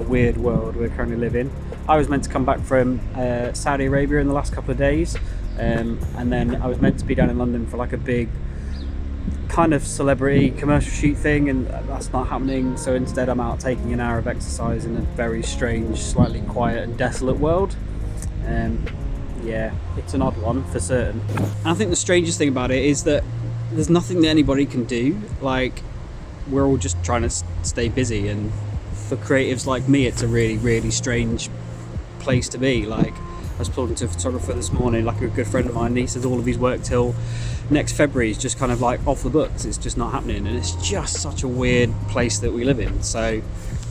weird world we currently live in. I was meant to come back from Saudi Arabia in the last couple of days, and then I was meant to be down in London for like a big kind of celebrity commercial shoot thing, and that's not happening. So instead I'm out taking an hour of exercise in a very strange, slightly quiet and desolate world. Yeah, it's an odd one for certain. And I think the strangest thing about it is that there's nothing that anybody can do. Like, we're all just trying to stay busy, and for creatives like me it's a really, really strange place to be. Like, I was talking to a photographer this morning, like a good friend of mine, and he says all of his work till next February is just kind of like off the books. It's just not happening, and it's just such a weird place that we live in. So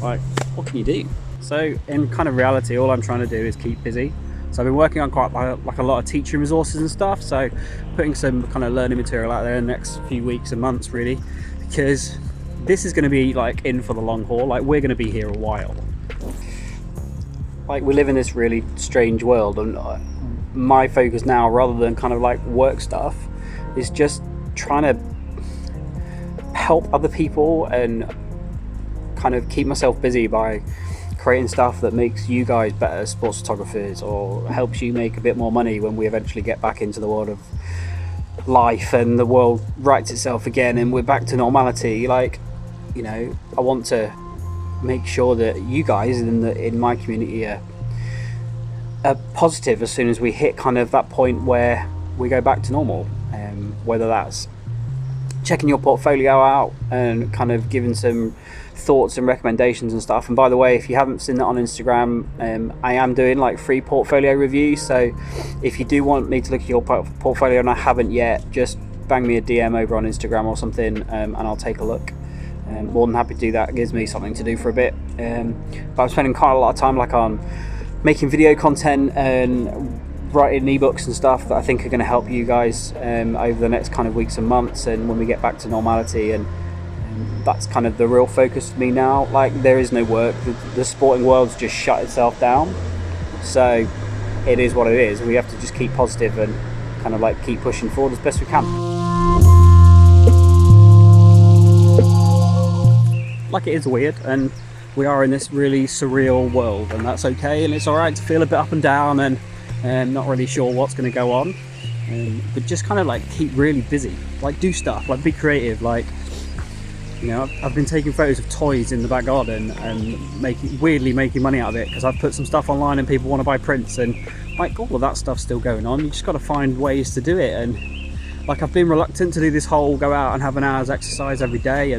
like, what can you do? So in kind of reality, all I'm trying to do is keep busy. So I've been working on quite like a lot of teaching resources and stuff, so putting some kind of learning material out there in the next few weeks and months, really, because this is going to be like in for the long haul. Like, we're going to be here a while. Like, we live in this really strange world, and my focus now, rather than kind of like work stuff, is just trying to help other people and kind of keep myself busy by creating stuff that makes you guys better sports photographers, or helps you make a bit more money when we eventually get back into the world of life and the world rights itself again and we're back to normality. Like, you know, I want to make sure that you guys in my community are positive as soon as we hit kind of that point where we go back to normal. Whether that's checking your portfolio out and kind of giving some thoughts and recommendations and stuff. And by the way, if you haven't seen that on Instagram, I am doing like free portfolio reviews, so if you do want me to look at your portfolio and I haven't yet, just bang me a DM over on Instagram or something, and I'll take a look. More than happy to do that. It gives me something to do for a bit. But I'm spending quite a lot of time like on making video content and writing ebooks and stuff that I think are going to help you guys over the next kind of weeks and months, and when we get back to normality. And that's kind of the real focus for me now. Like, there is no work. The sporting world's just shut itself down, so it is what it is. We have to just keep positive and kind of like keep pushing forward as best we can. Like, it is weird, and we are in this really surreal world, and that's okay, and it's alright to feel a bit up and down and not really sure what's going to go on, but just kind of like keep really busy, like do stuff, like be creative. Like, you know, I've been taking photos of toys in the back garden and weirdly making money out of it, because I've put some stuff online and people want to buy prints, and like all of that stuff's still going on. You just got to find ways to do it. And like, I've been reluctant to do this whole go out and have an hour's exercise every day,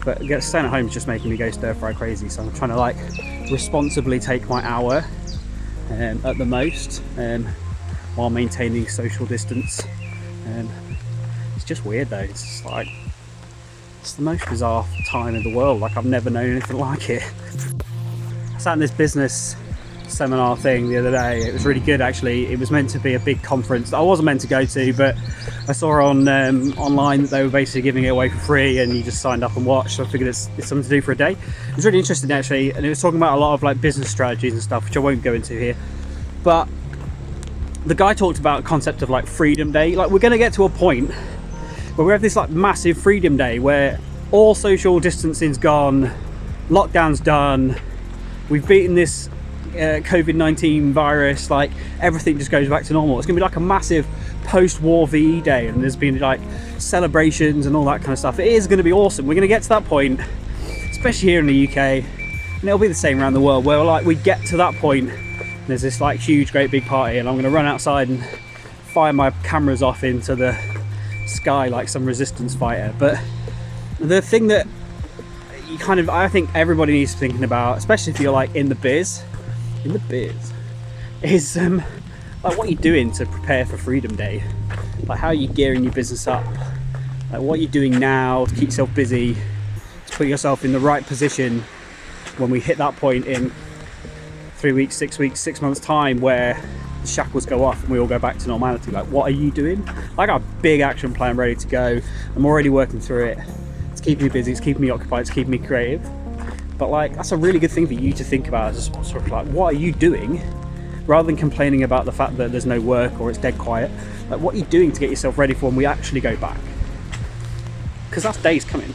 but staying at home is just making me go stir fry crazy. So I'm trying to like responsibly take my hour at the most, while maintaining social distance. It's just weird though. It's just like, it's the most bizarre time in the world. Like, I've never known anything like it. I sat in this business seminar thing the other day. It was really good, actually. It was meant to be a big conference that I wasn't meant to go to, but I saw on online that they were basically giving it away for free, and you just signed up and watched. So I figured it's something to do for a day. It was really interesting, actually, and it was talking about a lot of like business strategies and stuff, which I won't go into here. But the guy talked about a concept of like Freedom Day. Like, we're going to get to a point where we have this like massive Freedom Day where all social distancing's gone, lockdown's done, we've beaten this COVID-19 virus, like everything just goes back to normal. It's gonna be like a massive post-war VE day, and there's been like celebrations and all that kind of stuff. It is gonna be awesome. We're gonna get to that point, especially here in the UK, and it'll be the same around the world, where like we get to that point and there's this like huge great big party, and I'm gonna run outside and fire my cameras off into the sky like some resistance fighter. But the thing that you kind of, I think everybody needs to be thinking about, especially if you're like in the biz, is like what you're doing to prepare for Freedom Day. Like, how are you gearing your business up? Like, what you're doing now to keep yourself busy, to put yourself in the right position when we hit that point in 3 weeks, 6 weeks, 6 months time, where the shackles go off and we all go back to normality. Like, what are you doing? I got a big action plan ready to go. I'm already working through it. It's keeping me busy, it's keeping me occupied, it's keeping me creative. But like, that's a really good thing for you to think about as a sports photographer. Like, what are you doing? Rather than complaining about the fact that there's no work or it's dead quiet, like, what are you doing to get yourself ready for when we actually go back? Because that day's coming.